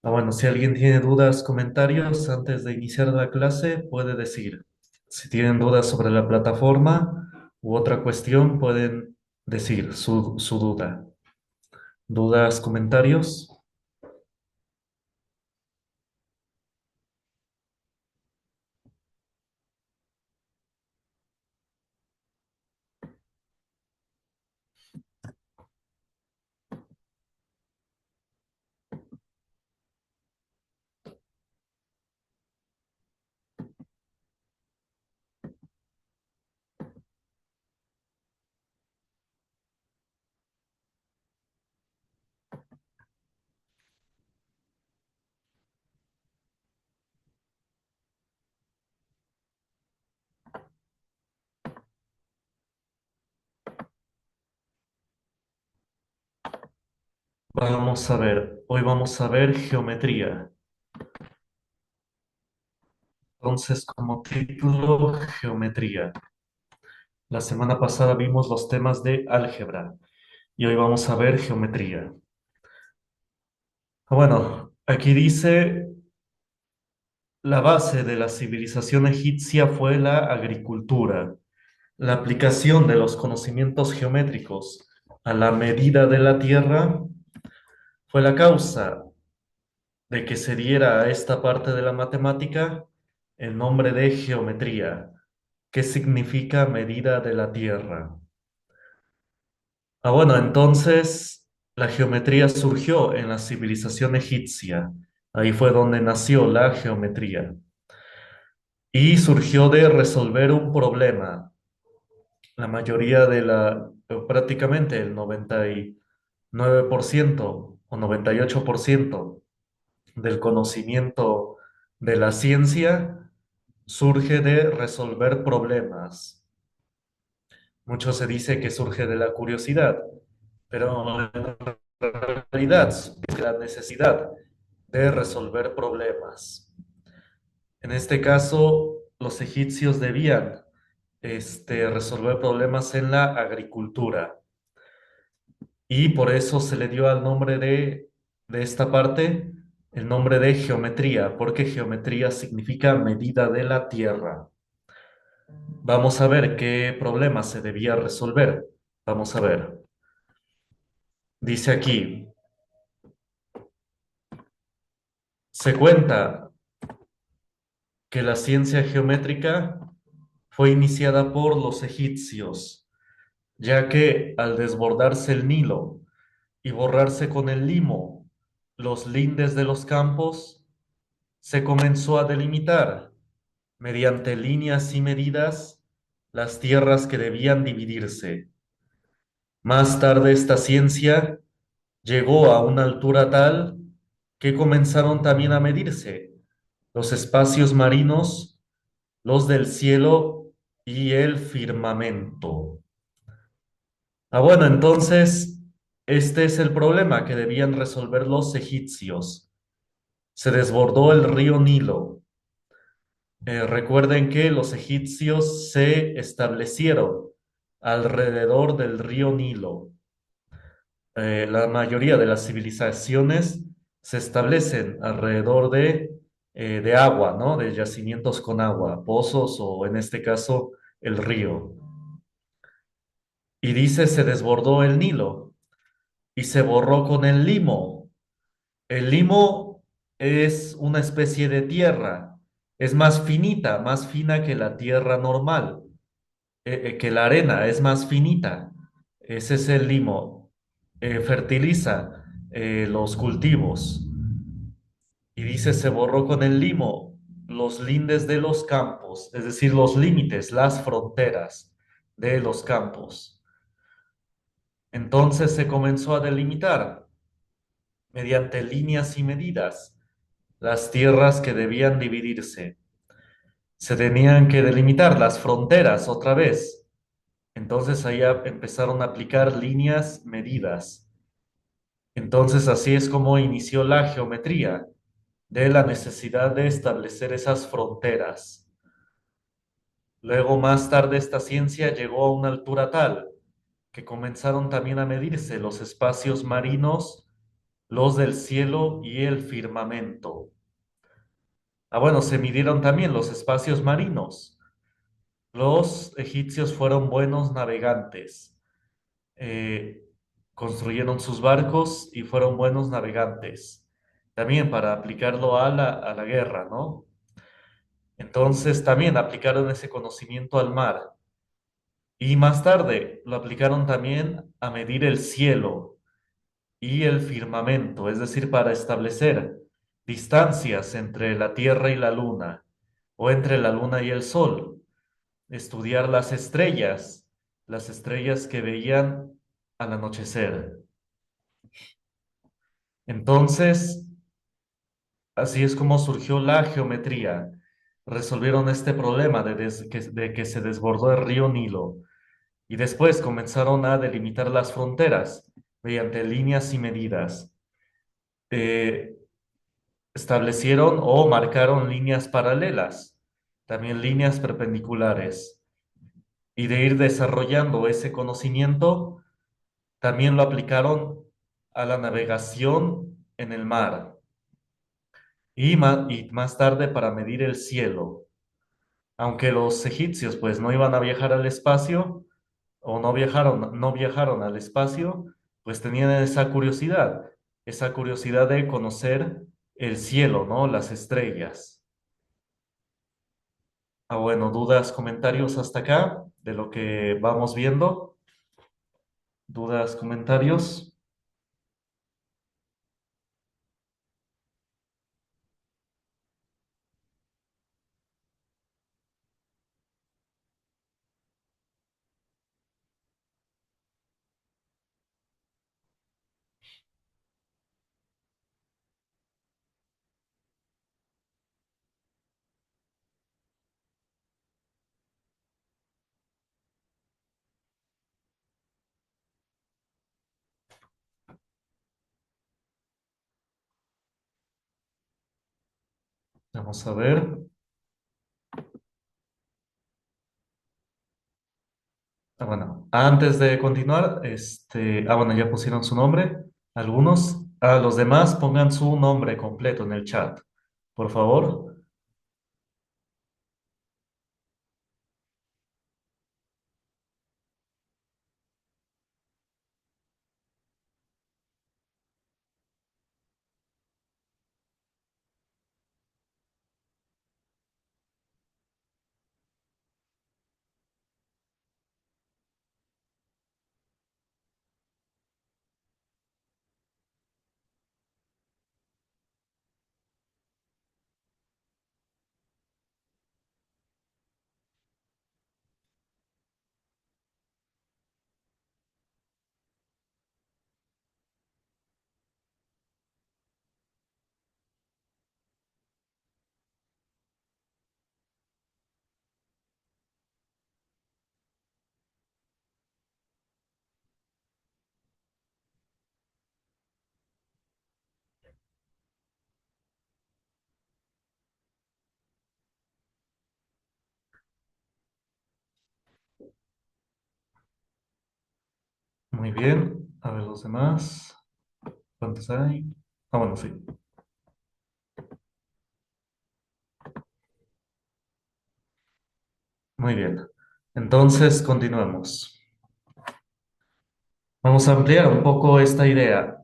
Bueno, si alguien tiene dudas, comentarios antes de iniciar la clase, puede decir. Si tienen dudas sobre la plataforma u otra cuestión, pueden decir su duda. ¿Dudas, comentarios? Vamos a ver, hoy vamos a ver geometría. Entonces, como título, geometría. La semana pasada vimos los temas de álgebra y hoy vamos a ver geometría. Bueno, aquí dice, la base de la civilización egipcia fue la agricultura. La aplicación de los conocimientos geométricos a la medida de la Tierra fue la causa de que se diera a esta parte de la matemática el nombre de geometría, que significa medida de la Tierra. Bueno, entonces la geometría surgió en la civilización egipcia. Ahí fue donde nació la geometría. Y surgió de resolver un problema. La mayoría prácticamente el 99% o 98% del conocimiento de la ciencia surge de resolver problemas. Mucho se dice que surge de la curiosidad, pero en realidad es la necesidad de resolver problemas. En este caso, los egipcios debían resolver problemas en la agricultura. Y por eso se le dio al nombre de esta parte el nombre de geometría, porque geometría significa medida de la tierra. Vamos a ver qué problema se debía resolver. Vamos a ver. Dice aquí, se cuenta que la ciencia geométrica fue iniciada por los egipcios, ya que al desbordarse el Nilo y borrarse con el limo los lindes de los campos, se comenzó a delimitar mediante líneas y medidas las tierras que debían dividirse. Más tarde esta ciencia llegó a una altura tal que comenzaron también a medirse los espacios marinos, los del cielo y el firmamento. Bueno, entonces este es el problema que debían resolver los egipcios. Se desbordó el río Nilo. Recuerden que los egipcios se establecieron alrededor del río Nilo. La mayoría de las civilizaciones se establecen alrededor de agua, ¿no? De yacimientos con agua, pozos o en este caso el río. Y dice, se desbordó el Nilo y se borró con el limo. El limo es una especie de tierra, es más finita, más fina que la tierra normal, que la arena, es más finita. Ese es el limo. Fertiliza los cultivos. Y dice, se borró con el limo los lindes de los campos, es decir, los límites, las fronteras de los campos. Entonces se comenzó a delimitar mediante líneas y medidas las tierras que debían dividirse. Se tenían que delimitar las fronteras otra vez. Entonces ahí empezaron a aplicar líneas medidas. Entonces así es como inició la geometría, de la necesidad de establecer esas fronteras. Luego más tarde esta ciencia llegó a una altura tal que comenzaron también a medirse los espacios marinos los del cielo y el firmamento. Ah, bueno, se midieron también los espacios marinos. Los egipcios fueron buenos navegantes. Eh, construyeron sus barcos y fueron buenos navegantes. También para aplicarlo a la guerra, ¿no? Entonces también aplicaron ese conocimiento al mar. Y más tarde lo aplicaron también a medir el cielo y el firmamento, es decir, para establecer distancias entre la Tierra y la Luna o entre la Luna y el Sol, estudiar las estrellas que veían al anochecer. Entonces, así es como surgió la geometría. Resolvieron este problema de que se desbordó el río Nilo y después comenzaron a delimitar las fronteras mediante líneas y medidas. Eh, Establecieron o marcaron líneas paralelas, también líneas perpendiculares. Y de ir desarrollando ese conocimiento, también lo aplicaron a la navegación en el mar y más tarde para medir el cielo. Aunque los egipcios pues no iban a viajar al espacio o no viajaron al espacio, pues tenían esa curiosidad de conocer el cielo, ¿no? Las estrellas. Ah, bueno, dudas, comentarios hasta acá de lo que vamos viendo. Dudas, comentarios. Vamos a ver. Ah, bueno, antes de continuar, bueno, ya pusieron su nombre. Algunos, a los demás pongan su nombre completo en el chat, por favor. Muy bien. A ver los demás. ¿Cuántos hay? Ah, bueno, sí. Muy bien. Entonces, continuemos. Vamos a ampliar un poco esta idea.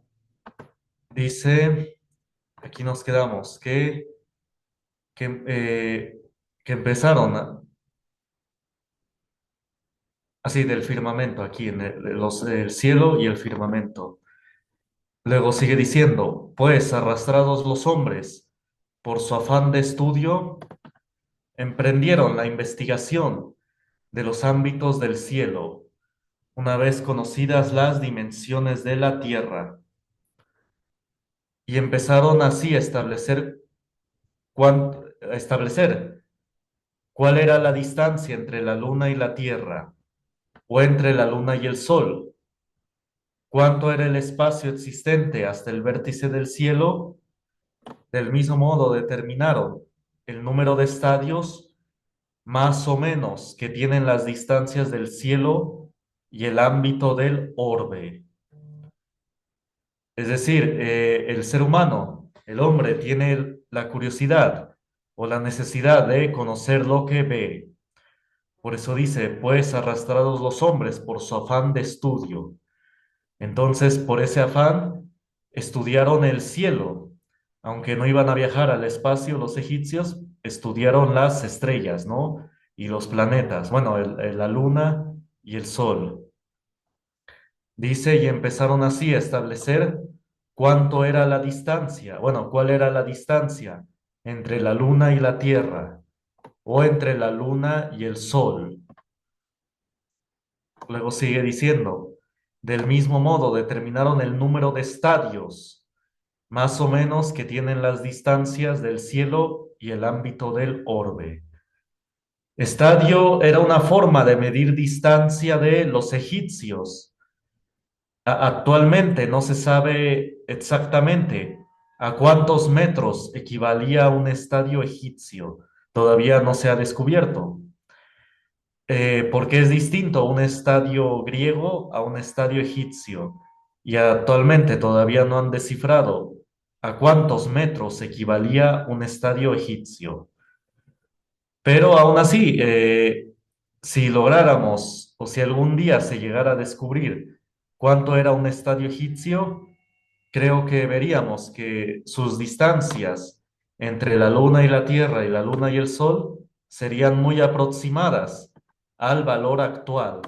Dice, aquí nos quedamos, que, que empezaron así del firmamento, aquí en el cielo y el firmamento. Luego sigue diciendo, pues arrastrados los hombres por su afán de estudio, emprendieron la investigación de los ámbitos del cielo, una vez conocidas las dimensiones de la tierra, y empezaron así a establecer cuál era la distancia entre la luna y la tierra, o entre la luna y el sol, cuánto era el espacio existente hasta el vértice del cielo. Del mismo modo, determinaron el número de estadios más o menos que tienen las distancias del cielo y el ámbito del orbe. Es decir, el ser humano, el hombre, tiene la curiosidad o la necesidad de conocer lo que ve. Por eso dice, pues arrastrados los hombres por su afán de estudio. Entonces, por ese afán, estudiaron el cielo. Aunque no iban a viajar al espacio, los egipcios estudiaron las estrellas, ¿no? Y los planetas, bueno, la luna y el sol. Dice, y empezaron así a establecer cuánto era la distancia, bueno, cuál era la distancia entre la luna y la tierra, o entre la luna y el sol. Luego sigue diciendo, del mismo modo determinaron el número de estadios, más o menos que tienen las distancias del cielo y el ámbito del orbe. Estadio era una forma de medir distancia de los egipcios. Actualmente no se sabe exactamente a cuántos metros equivalía un estadio egipcio. Todavía no se ha descubierto. Porque es distinto un estadio griego a un estadio egipcio. Y actualmente todavía no han descifrado a cuántos metros equivalía un estadio egipcio. Pero aún así, si lográramos o si algún día se llegara a descubrir cuánto era un estadio egipcio, creo que veríamos que sus distancias entre la Luna y la Tierra y la Luna y el Sol serían muy aproximadas al valor actual,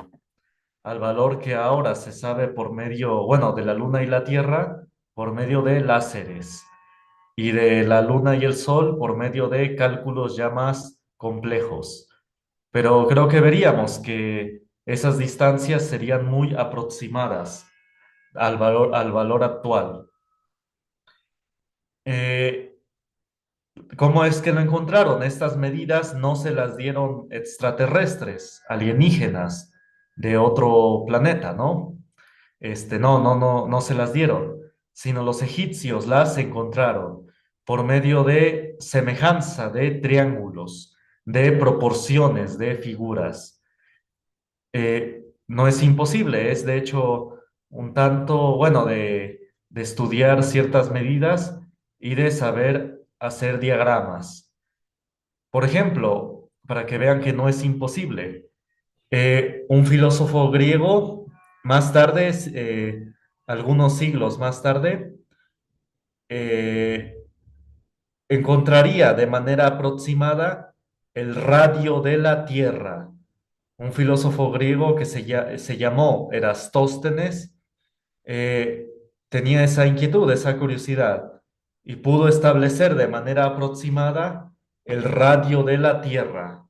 al valor que ahora se sabe por medio, bueno, de la Luna y la Tierra por medio de láseres y de la Luna y el Sol por medio de cálculos ya más complejos. Pero creo que veríamos que esas distancias serían muy aproximadas al valor actual. Eh, ¿Cómo es que lo encontraron? Estas medidas no se las dieron extraterrestres, alienígenas de otro planeta, ¿no? No se las dieron, sino los egipcios las encontraron por medio de semejanza de triángulos, de proporciones, de figuras. No es imposible, es de hecho un tanto, bueno, de estudiar ciertas medidas y de saber hacer diagramas. Por ejemplo, para que vean que no es imposible, un filósofo griego más tarde, algunos siglos más tarde, eh, encontraría de manera aproximada el radio de la Tierra. Un filósofo griego que se llamó Erastóstenes eh, tenía esa inquietud, esa curiosidad, y pudo establecer de manera aproximada el radio de la Tierra.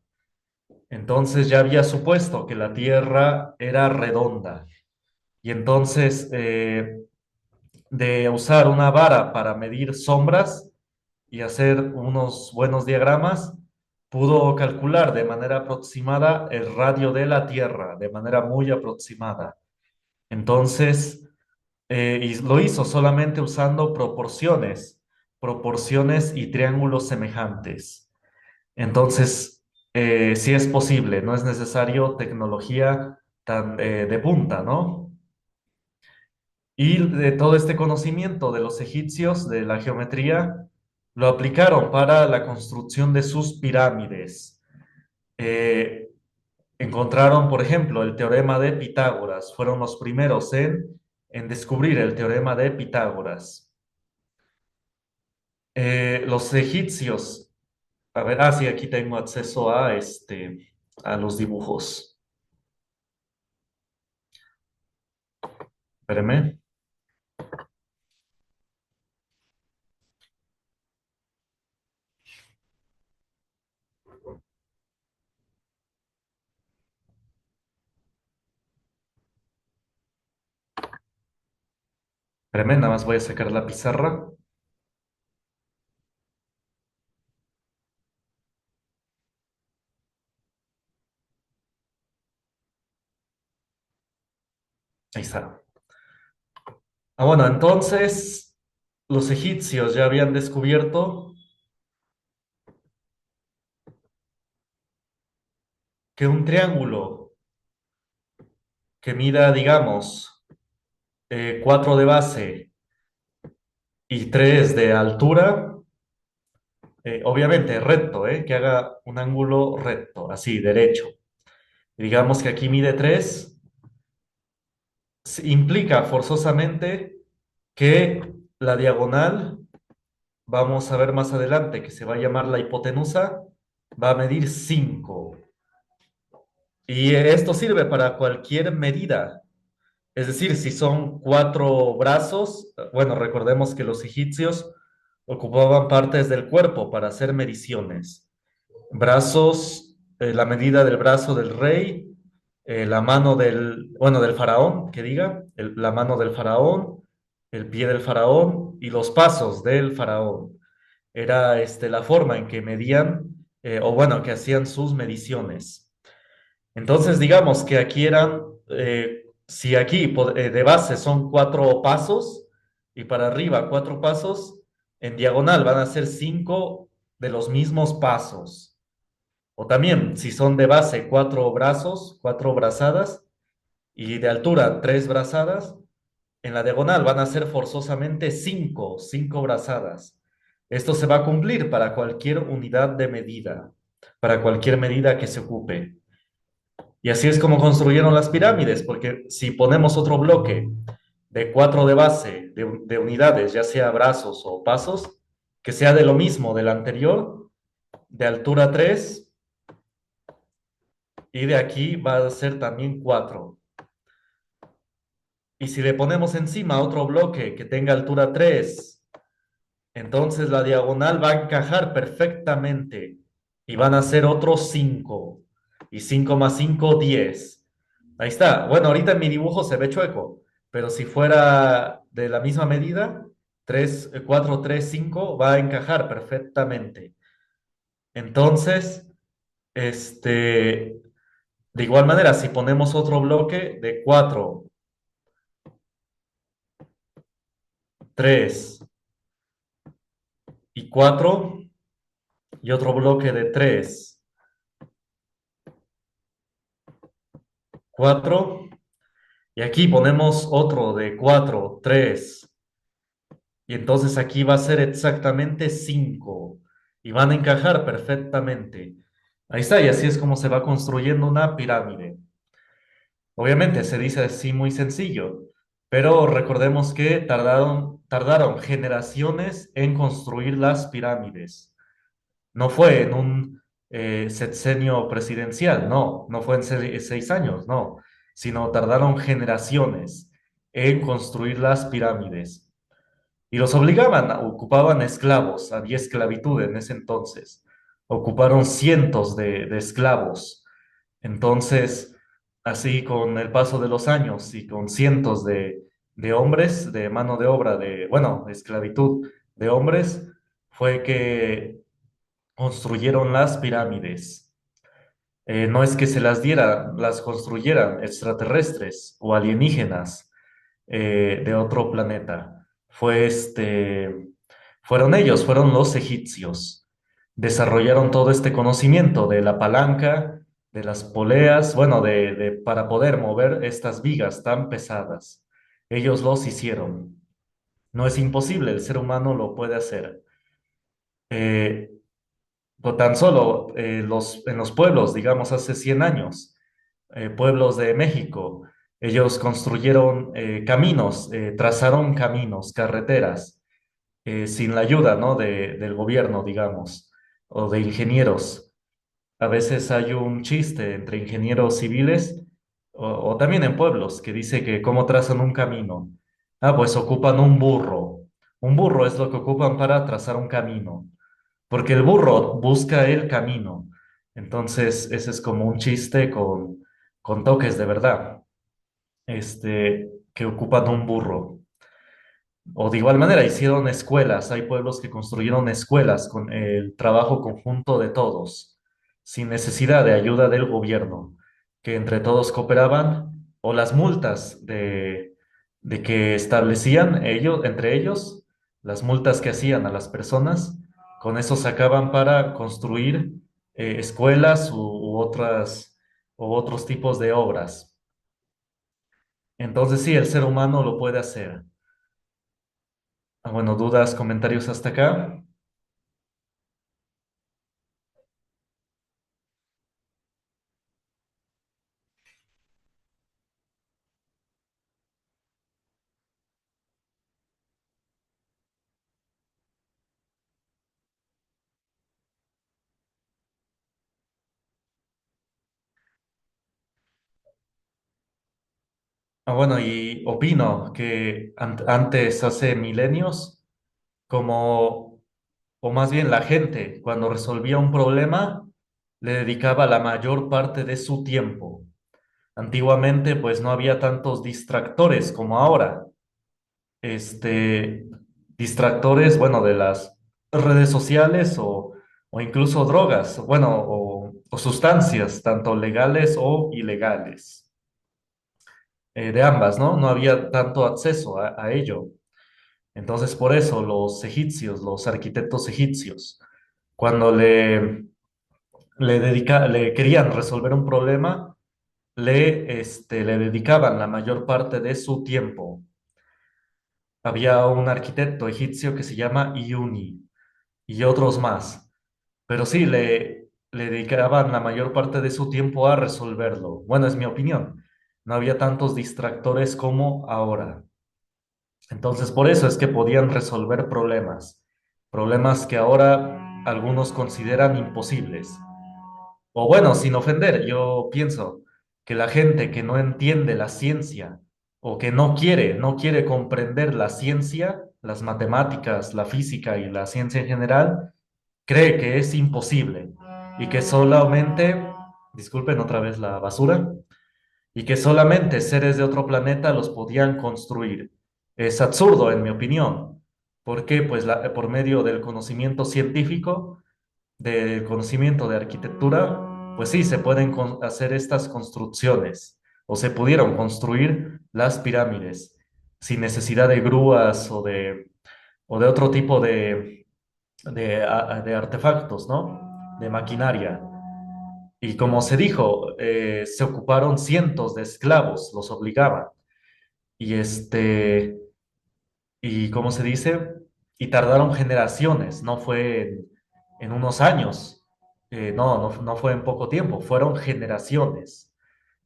Entonces ya había supuesto que la Tierra era redonda. Y entonces, de usar una vara para medir sombras y hacer unos buenos diagramas, pudo calcular de manera aproximada el radio de la Tierra, de manera muy aproximada. Entonces, y lo hizo solamente usando proporciones y triángulos semejantes. Entonces, sí es posible, no es necesario tecnología tan de punta, ¿no? Y de todo este conocimiento de los egipcios, de la geometría, lo aplicaron para la construcción de sus pirámides. Eh, Encontraron, por ejemplo, el teorema de Pitágoras. Fueron los primeros en descubrir el teorema de Pitágoras. Los egipcios, a ver, sí, aquí tengo acceso a los dibujos. Espérame, espérame, nada más voy a sacar la pizarra. Ahí está. Bueno, entonces los egipcios ya habían descubierto que un triángulo que mida, digamos, 4 de base y 3 de altura, obviamente recto, que haga un ángulo recto, así, derecho. Digamos que aquí mide 3, implica forzosamente que la diagonal, vamos a ver más adelante, que se va a llamar la hipotenusa, va a medir 5. Y esto sirve para cualquier medida. Es decir, si son 4 brazos, bueno, recordemos que los egipcios ocupaban partes del cuerpo para hacer mediciones. Brazos, la medida del brazo del rey, la mano bueno, del faraón, que diga, la mano del faraón, el pie del faraón y los pasos del faraón. Era la forma en que medían, o bueno, que hacían sus mediciones. Entonces, digamos que aquí eran, si aquí de base son 4 pasos y para arriba 4 pasos, en diagonal van a ser 5 de los mismos pasos. O también, si son de base 4 brazos, 4 brazadas, y de altura 3 brazadas, en la diagonal van a ser forzosamente 5 brazadas. Esto se va a cumplir para cualquier unidad de medida, para cualquier medida que se ocupe. Y así es como construyeron las pirámides, porque si ponemos otro bloque de 4 de base, de unidades, ya sea brazos o pasos, que sea de lo mismo del anterior, de altura 3, y de aquí va a ser también 4. Y si le ponemos encima otro bloque que tenga altura 3, entonces la diagonal va a encajar perfectamente y van a ser otros 5. Y 5 más 5, 10. Ahí está. Bueno, ahorita en mi dibujo se ve chueco, pero si fuera de la misma medida, 3, 4, 3, 5 va a encajar perfectamente. Entonces, de igual manera, si ponemos otro bloque de 4, 3 y 4 y otro bloque de 3, 4, y aquí ponemos otro de 4, 3, y entonces aquí va a ser exactamente 5 y van a encajar perfectamente. Ahí está, y así es como se va construyendo una pirámide. Obviamente se dice así muy sencillo, pero recordemos que tardaron generaciones en construir las pirámides. No fue en un sexenio presidencial, no fue en 6 años, no, sino tardaron generaciones en construir las pirámides. Y los obligaban, ocupaban esclavos, había esclavitud en ese entonces. Ocuparon cientos de esclavos. Entonces, así con el paso de los años y con cientos de hombres, de mano de obra, bueno, esclavitud de hombres, fue que construyeron las pirámides. No es que se las dieran, las construyeran extraterrestres o alienígenas de otro planeta. Fueron ellos, fueron los egipcios. Desarrollaron todo este conocimiento de la palanca, de las poleas, bueno, para poder mover estas vigas tan pesadas. Ellos los hicieron. No es imposible, el ser humano lo puede hacer. Eh, o tan solo en los pueblos, digamos, hace 100 años, pueblos de México, ellos construyeron caminos, trazaron caminos, carreteras, sin la ayuda, ¿no? del gobierno, digamos, o de ingenieros. A veces hay un chiste entre ingenieros civiles o también en pueblos que dice que cómo trazan un camino. Ah, pues ocupan un burro. Un burro es lo que ocupan para trazar un camino, porque el burro busca el camino. Entonces, ese es como un chiste con toques de verdad, que ocupan un burro. O de igual manera, hicieron escuelas. Hay pueblos que construyeron escuelas con el trabajo conjunto de todos, sin necesidad de ayuda del gobierno, que entre todos cooperaban, o las multas de que establecían ellos, entre ellos, las multas que hacían a las personas, con eso sacaban para construir escuelas u otros tipos de obras. Entonces sí, el ser humano lo puede hacer. Bueno, dudas, comentarios hasta acá. Bueno, y opino que antes, hace milenios, como, o más bien la gente, cuando resolvía un problema, le dedicaba la mayor parte de su tiempo. Antiguamente, pues no había tantos distractores como ahora. Este, distractores, bueno, de las redes sociales o incluso drogas, bueno, o sustancias, tanto legales o ilegales, de ambas, ¿no? No había tanto acceso a ello. Entonces, por eso los egipcios, los arquitectos egipcios, cuando le querían resolver un problema, le dedicaban la mayor parte de su tiempo. Había un arquitecto egipcio que se llama Iuni y otros más, pero sí, le dedicaban la mayor parte de su tiempo a resolverlo. Bueno, es mi opinión. No había tantos distractores como ahora. Entonces, por eso es que podían resolver problemas, problemas que ahora algunos consideran imposibles. O bueno, sin ofender, yo pienso que la gente que no entiende la ciencia o que no quiere comprender la ciencia, las matemáticas, la física y la ciencia en general, cree que es imposible y que solamente, disculpen otra vez la basura, y que solamente seres de otro planeta los podían construir. Es absurdo, en mi opinión. ¿Por qué? Pues por medio del conocimiento científico, del conocimiento de arquitectura, pues sí, se pueden hacer estas construcciones o se pudieron construir las pirámides sin necesidad de grúas o de otro tipo de artefactos, ¿no? De maquinaria. Y como se dijo, se ocuparon cientos de esclavos, los obligaban. Y y ¿cómo se dice? Y tardaron generaciones, no fue en unos años, no fue en poco tiempo, fueron generaciones,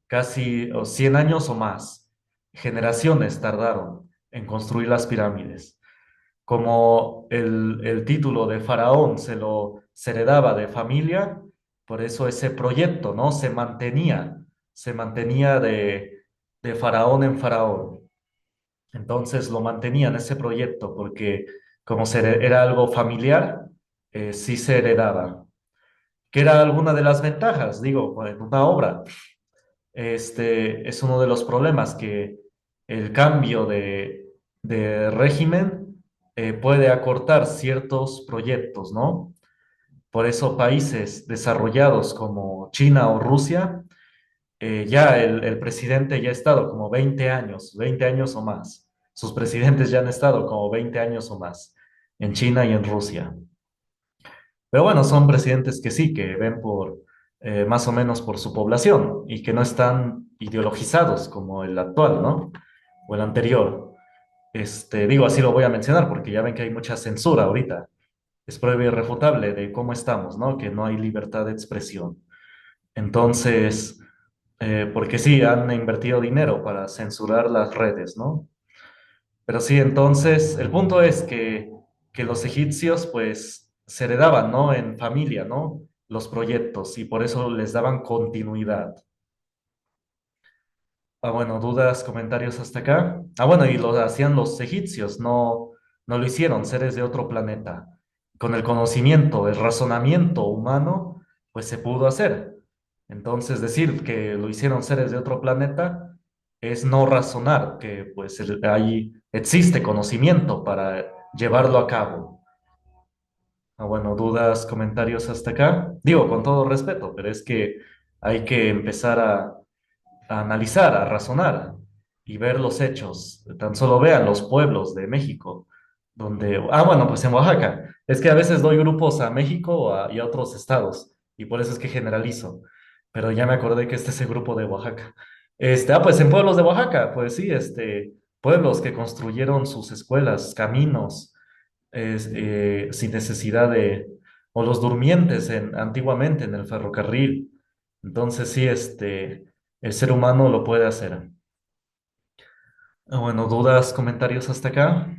casi 100 años o más. Generaciones tardaron en construir las pirámides. Como el título de faraón se heredaba de familia, por eso ese proyecto, ¿no? Se mantenía de faraón en faraón. Entonces lo mantenían ese proyecto porque como era algo familiar, sí se heredaba. Que era alguna de las ventajas, digo, en una obra. Es uno de los problemas que el cambio de régimen puede acortar ciertos proyectos, ¿no? Por eso países desarrollados como China o Rusia, ya el presidente ya ha estado como 20 años o más. Sus presidentes ya han estado como 20 años o más en China y en Rusia. Pero bueno, son presidentes que sí, que ven más o menos por su población y que no están ideologizados como el actual, ¿no? O el anterior. Digo, así lo voy a mencionar porque ya ven que hay mucha censura ahorita. Es prueba irrefutable de cómo estamos, ¿no? Que no hay libertad de expresión. Entonces, porque sí, han invertido dinero para censurar las redes, ¿no? Pero sí, entonces, el punto es que los egipcios, pues, se heredaban, ¿no? En familia, ¿no? Los proyectos y por eso les daban continuidad. Bueno, dudas, comentarios hasta acá. Bueno, y lo hacían los egipcios, no lo hicieron seres de otro planeta. Con el conocimiento, el razonamiento humano, pues se pudo hacer. Entonces, decir que lo hicieron seres de otro planeta es no razonar, que pues ahí existe conocimiento para llevarlo a cabo. Bueno, dudas, comentarios hasta acá. Digo, con todo respeto, pero es que hay que empezar a analizar, a razonar y ver los hechos. Tan solo vean los pueblos de México, bueno, pues en Oaxaca. Es que a veces doy grupos a México y a otros estados, y por eso es que generalizo. Pero ya me acordé que este es el grupo de Oaxaca. Pues en pueblos de Oaxaca, pues sí, pueblos que construyeron sus escuelas, caminos, sin necesidad de, o los durmientes antiguamente en el ferrocarril. Entonces sí, el ser humano lo puede hacer. Bueno, dudas, comentarios hasta acá.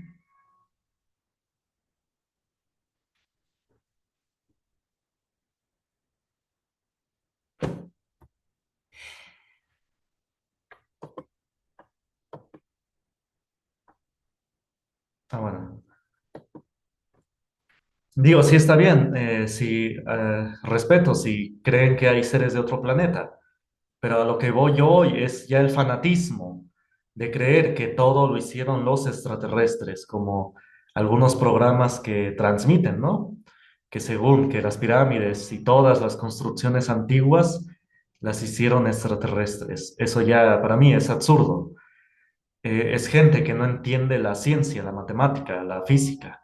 Bueno. Digo, sí está bien, sí, respeto si creen que hay seres de otro planeta, pero a lo que voy yo hoy es ya el fanatismo de creer que todo lo hicieron los extraterrestres, como algunos programas que transmiten, ¿no? Que según que las pirámides y todas las construcciones antiguas las hicieron extraterrestres. Eso ya para mí es absurdo. Es gente que no entiende la ciencia, la matemática, la física,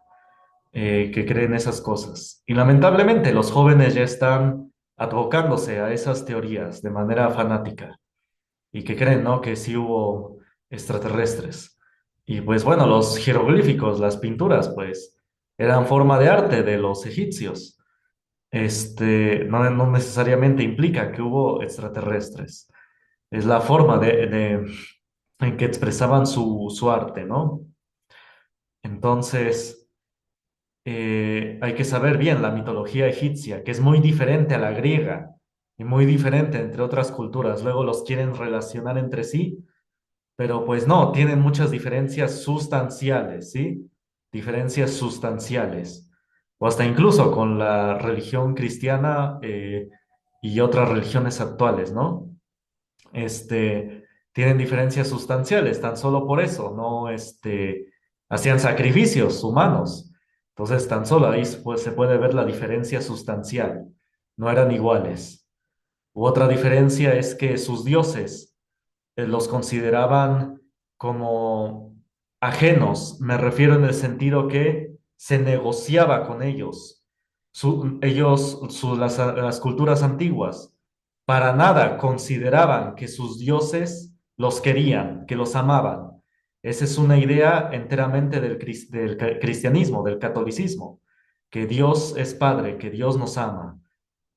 que creen esas cosas. Y lamentablemente los jóvenes ya están abocándose a esas teorías de manera fanática y que creen, ¿no? Que sí hubo extraterrestres. Y pues bueno, los jeroglíficos, las pinturas, pues eran forma de arte de los egipcios. No necesariamente implica que hubo extraterrestres. Es la forma en que expresaban su arte, ¿no? Entonces, hay que saber bien la mitología egipcia, que es muy diferente a la griega y muy diferente entre otras culturas. Luego los quieren relacionar entre sí, pero pues no, tienen muchas diferencias sustanciales, ¿sí? Diferencias sustanciales. O hasta incluso con la religión cristiana, y otras religiones actuales, ¿no? Tienen diferencias sustanciales, tan solo por eso, no, hacían sacrificios humanos. Entonces, tan solo ahí se puede ver la diferencia sustancial. No eran iguales. U otra diferencia es que sus dioses los consideraban como ajenos. Me refiero en el sentido que se negociaba con ellos. Las culturas antiguas para nada consideraban que sus dioses los querían, que los amaban. Esa es una idea enteramente del cristianismo, del catolicismo, que Dios es Padre, que Dios nos ama.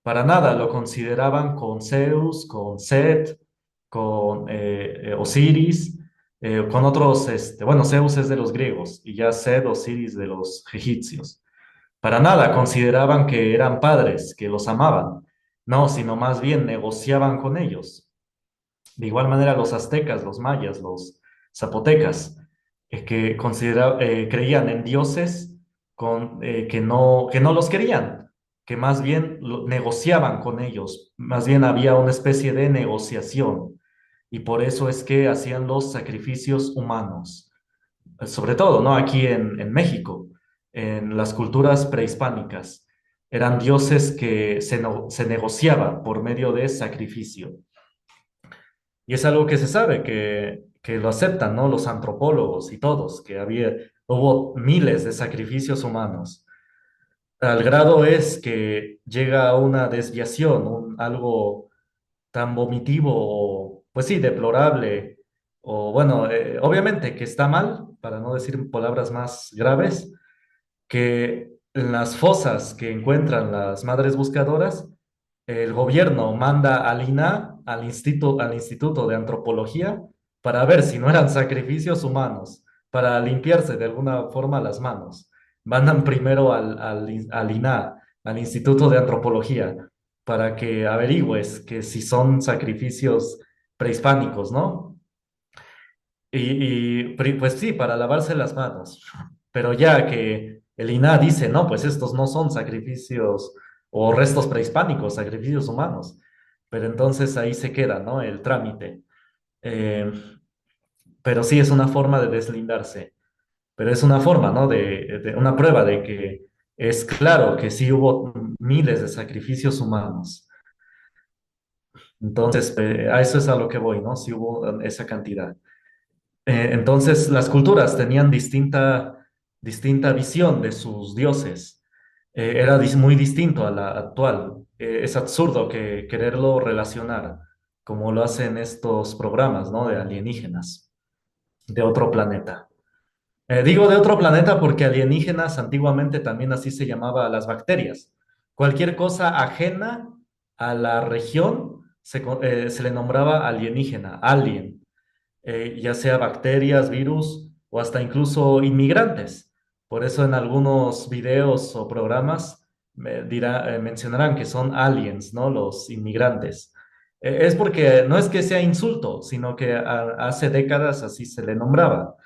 Para nada lo consideraban con Zeus, con Set, con Osiris, con otros, bueno, Zeus es de los griegos y ya Set, Osiris de los egipcios. Para nada consideraban que eran padres, que los amaban. No, sino más bien negociaban con ellos. De igual manera los aztecas, los mayas, los zapotecas, creían en dioses que no los querían, que más bien negociaban con ellos, más bien había una especie de negociación y por eso es que hacían los sacrificios humanos, sobre todo, ¿no? Aquí en México, en las culturas prehispánicas, eran dioses que se negociaban por medio de sacrificio. Y es algo que se sabe, que lo aceptan, ¿no? Los antropólogos y todos, hubo miles de sacrificios humanos. Al grado es que llega a una desviación, algo tan vomitivo o, pues sí, deplorable, o bueno, obviamente que está mal, para no decir palabras más graves, que en las fosas que encuentran las madres buscadoras, el gobierno manda al INA, al Instituto de Antropología, para ver si no eran sacrificios humanos, para limpiarse de alguna forma las manos. Mandan primero al INA, al Instituto de Antropología, para que averigües que si son sacrificios prehispánicos, ¿no? Pues sí, para lavarse las manos. Pero ya que el INAH dice, no, pues estos no son sacrificios o restos prehispánicos, sacrificios humanos. Pero entonces ahí se queda, ¿no? El trámite. Eh, pero sí es una forma de deslindarse. Pero es una forma, ¿no? De una prueba de que es claro que sí hubo miles de sacrificios humanos. Entonces, a eso es a lo que voy, ¿no? Sí hubo esa cantidad. Entonces, las culturas tenían distinta visión de sus dioses. Era muy distinto a la actual. Es absurdo que quererlo relacionar, como lo hacen estos programas, ¿no? De alienígenas. de otro planeta. Digo de otro planeta porque alienígenas antiguamente también así se llamaba a las bacterias. Cualquier cosa ajena a la región se le nombraba alienígena, alien, ya sea bacterias, virus o hasta incluso inmigrantes. Por eso en algunos videos o programas mencionarán que son aliens, ¿no? Los inmigrantes. Es porque no es que sea insulto, sino que hace décadas así se le nombraba.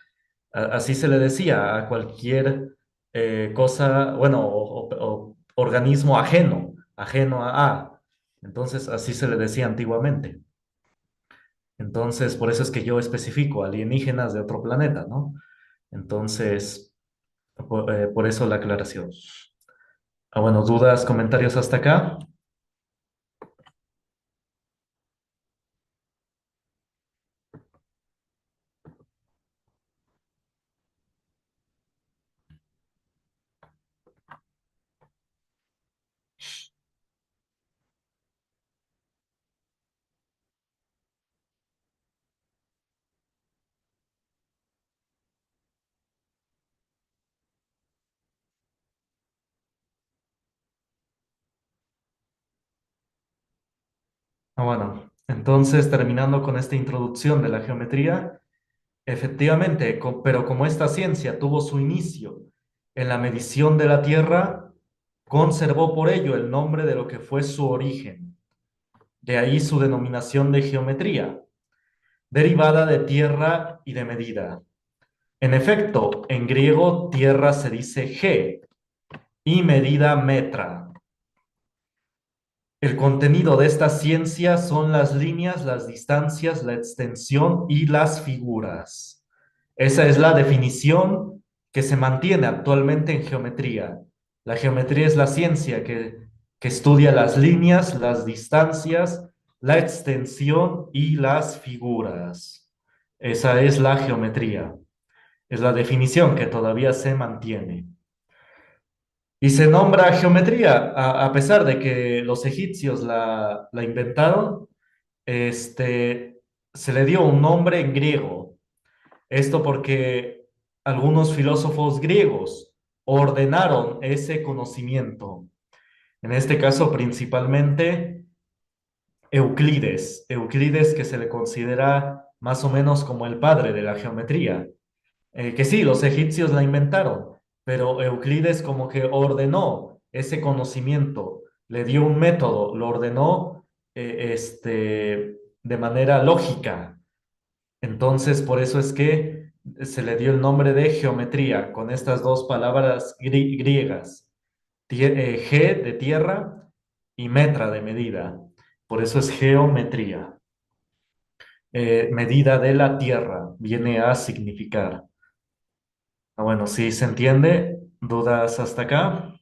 Así se le decía a cualquier cosa, bueno, o organismo ajeno a. Entonces, así se le decía antiguamente. Entonces, por eso es que yo especifico alienígenas de otro planeta, ¿no? Entonces, por eso la aclaración. Ah, bueno, dudas, comentarios hasta acá. Ah, bueno, entonces terminando con esta introducción de la geometría, efectivamente, pero como esta ciencia tuvo su inicio en la medición de la Tierra, conservó por ello el nombre de lo que fue su origen. De ahí su denominación de geometría, derivada de tierra y de medida. En efecto, en griego tierra se dice ge y medida metra. El contenido de esta ciencia son las líneas, las distancias, la extensión y las figuras. Esa es la definición que se mantiene actualmente en geometría. La geometría es la ciencia que estudia las líneas, las distancias, la extensión y las figuras. Esa es la geometría. Es la definición que todavía se mantiene. Y se nombra geometría, a pesar de que los egipcios la inventaron, este, se le dio un nombre en griego. Esto porque algunos filósofos griegos ordenaron ese conocimiento. En este caso, principalmente Euclides. Euclides que se le considera más o menos como el padre de la geometría. Que sí, los egipcios la inventaron, pero Euclides como que ordenó ese conocimiento, le dio un método, lo ordenó de manera lógica. Entonces, por eso es que se le dio el nombre de geometría, con estas dos palabras griegas, ge de tierra y metra de medida. Por eso es geometría. Medida de la tierra viene a significar. Ah, bueno, sí se entiende. ¿Dudas hasta acá?